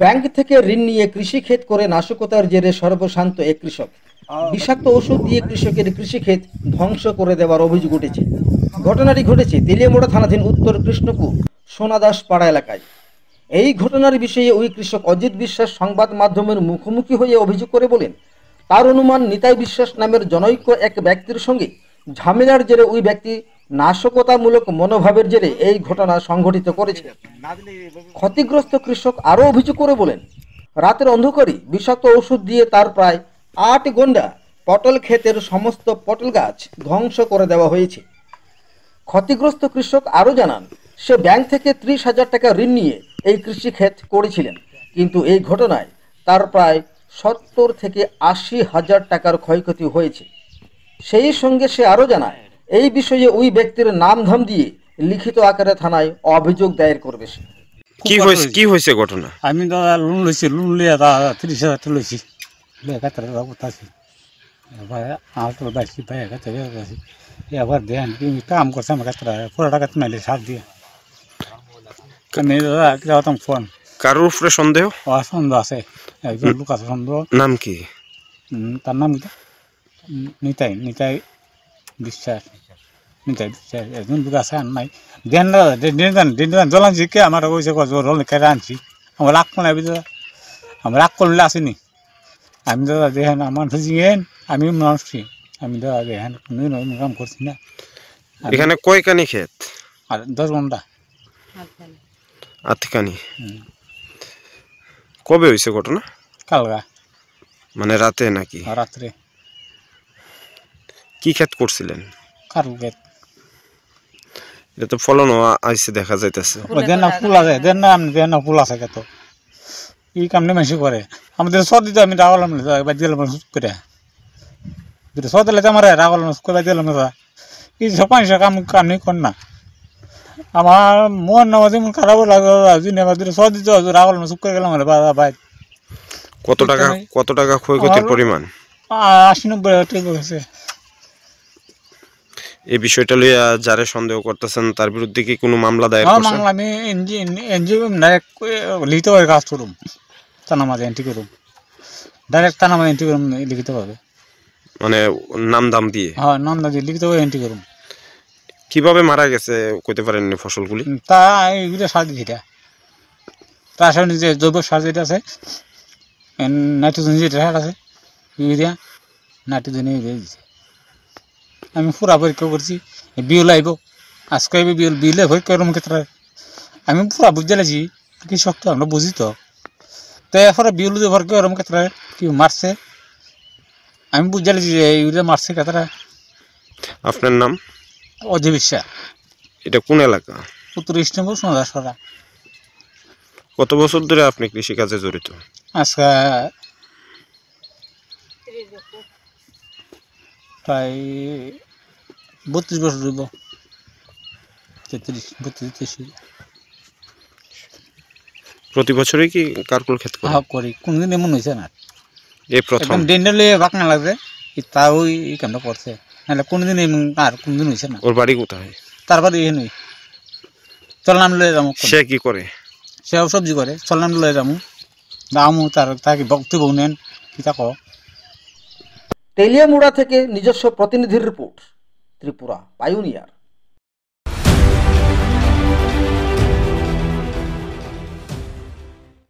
Bank থেকে ঋণ নিয়ে কৃষিক্ষেত করে নাশকতার জেরে সর্বশান্ত এক কৃষক। বিষাক্ত ওষুধ দিয়ে কৃষকের কৃষিক্ষেত ধ্বংস করে দেওয়ার অভিযোগ উঠেছে। ঘটনাটি ঘটেছে তেলিয়ামুড়া থানাধীন উত্তর কৃষ্ণপুর সোনাদাস পাড়া এলাকায়। এই ঘটনার বিষয়ে ওই কৃষক অজিত বিশ্বাস সংবাদ মাধ্যমের মুখোমুখি হয়ে অভিযোগ করে বলেন, তার অনুমান নিতাই বিশ্বাস নামের জনৈক এক ব্যক্তির সঙ্গে ঝামেলার জেরে ওই ব্যক্তি নাশকতামূলক মনোভাবের জেরে এই ঘটনা সংঘটিত করেছে। ক্ষতিগ্রস্ত কৃষক আরও অভিযোগ করে বলেন, রাতের অন্ধকারে বিষাক্ত ওষুধ দিয়ে তার প্রায় ৮ গন্ডা পটল ক্ষেতের সমস্ত পটল গাছ ধ্বংস করে দেওয়া হয়েছে। ক্ষতিগ্রস্ত কৃষক আরও জানান, সে ব্যাংক থেকে ৩০,০০০ টাকা ঋণ নিয়ে এই কৃষিক্ষেত করেছিলেন, কিন্তু এই ঘটনায় তার প্রায় ৭০ থেকে ৮০,০০০ টাকার ক্ষয়ক্ষতি হয়েছে। সেই সঙ্গে সে আরও জানায়, এই বিষয়ে ওই ব্যক্তির নাম ধাম দিয়ে লিখিত আকারে থানায় অভিযোগ দায়ের করবে সে। কি হয়েছে ঘটনা? আমি দাদা লোন লইছি, লোন লিয়ে দাদা ৩০,০০০ টাকা লইছি, আছি এবার আলটো বাইছি ভাই আছি। এবার দেন কাম করছে আমার কাছে পুরো টাকা মাইলে সার দিয়ে আমি দাদা ফোন। কারোর উপরে সন্দেহ? সন্দেহ আছে, একজন লোক আছে সন্দেহ। নাম কি? তার নাম কি? নিতাই নিতাই বিশ্বাস। নিতাই বিশ্বাস একজন লোক আছে, আর নাই দেন দাদা জলান শিখে আমার ওইসে রোল কেটে আনছি। আমার রাগ করে দাদা, আমার রাগ করলে আসেনি। আমি দাদা দেখেন আমার জিগেন, আমি মানুষছি, আমি দাদা দেখেন কোনো কাম করছি না। এখানে কয়খানি ক্ষেত? আর 10 ঘন্টা। আটখানি। কবে হয়েছে ঘটনা? কালগা, মানে রাতে নাকি? রাত্রে। কি ক্ষেত করছিলেন? কারু ক্ষেত। এটা তো ফলনও আইসে দেখা যাইতেছে। দেন না ফুল আছে, দেন না আপনি দেন না ফুল আছে কত। এই কামনি মানুষ করে আমাদের সর্দি তো আমি রাগলাম বাদ দিলাম করে সর্দি আমার রাগলাম বাদ দিলাম না। এই সব মানুষের কামনি কর না। আমার মন না যেমন খারাপ লাগে সর্দি তো রাগলাম চুপ করে গেলাম ভাই। কত টাকা ক্ষয়ক্ষতির পরিমাণ? ৮০-৯০ টাকা গেছে। এই বিষয়টা লইয়া যারে সন্দেহ করতেছেন তার বিরুদ্ধে কি কোনো মামলা দায়ের করছেন? মামলা আমি এনজিও লিখিত ভাবে কাজ করুম, থানা মাঝে এন্ট্রি করুম, ডাইরেক্ট থানা মাঝে এন্ট্রি করুম লিখিত ভাবে, মানে নাম দাম দিয়ে? হ্যাঁ, নাম দাম দিয়ে লিখিত ভাবে এন্ট্রি করুম। কিভাবে মারা গেছে কইতে পারেননি ফসলগুলি? তা এইগুলো সার দিটা রাসায়নিক যে জৈব সার যেটা আছে, নাইট্রোজেন যেটা সার আছে, ইউরিয়া নাইট্রোজেন দিয়েছে। আমি পুরা পরীক্ষা করছি, বিল আইব আজকে বিলে পরীক্ষা করুম ক্ষেত্রে আমি পুরা বুঝতে লাগছি। কৃষক তো আমরা বুঝি তো, তাই এরপরে বিল দিয়ে পরীক্ষা করুম ক্ষেত্রে কি মারছে আমি বুঝতে লাগছি যে ইউরিয়া মারছে ক্ষেত্রে। আপনার নাম? অজিত বিশ্বাস। এটা কোন এলাকা? উত্তর কৃষ্ণপুর সোনাদাস পাড়া। কত বছর ধরে আপনি কৃষিকাজে জড়িত? আজকে প্রায় 32 বছর হইব, 33-32। প্রতি বছরই কি কারকুল ক্ষেত করি? কোনদিন এমন হয়েছে না, এই প্রথম। ডেন্ডালে বাকনা লাগছে তাও এই কামটা করছে, নাহলে কোনদিন এমন আর কোনদিন হয়েছে না। ওর বাড়ি কোথায়? তার বাড়ি এখানে। চল নাম লয়ে যাবো। সে কি করে? সেও সবজি করে। চল নাম লয়ে যাবো, দামও তাকে বক্তব্য নেন কি তা কো। তেলিয়ামুড়া থেকে নিজস্ব প্রতিনিধির রিপোর্ট, ত্রিপুরা পাইওনিয়ার।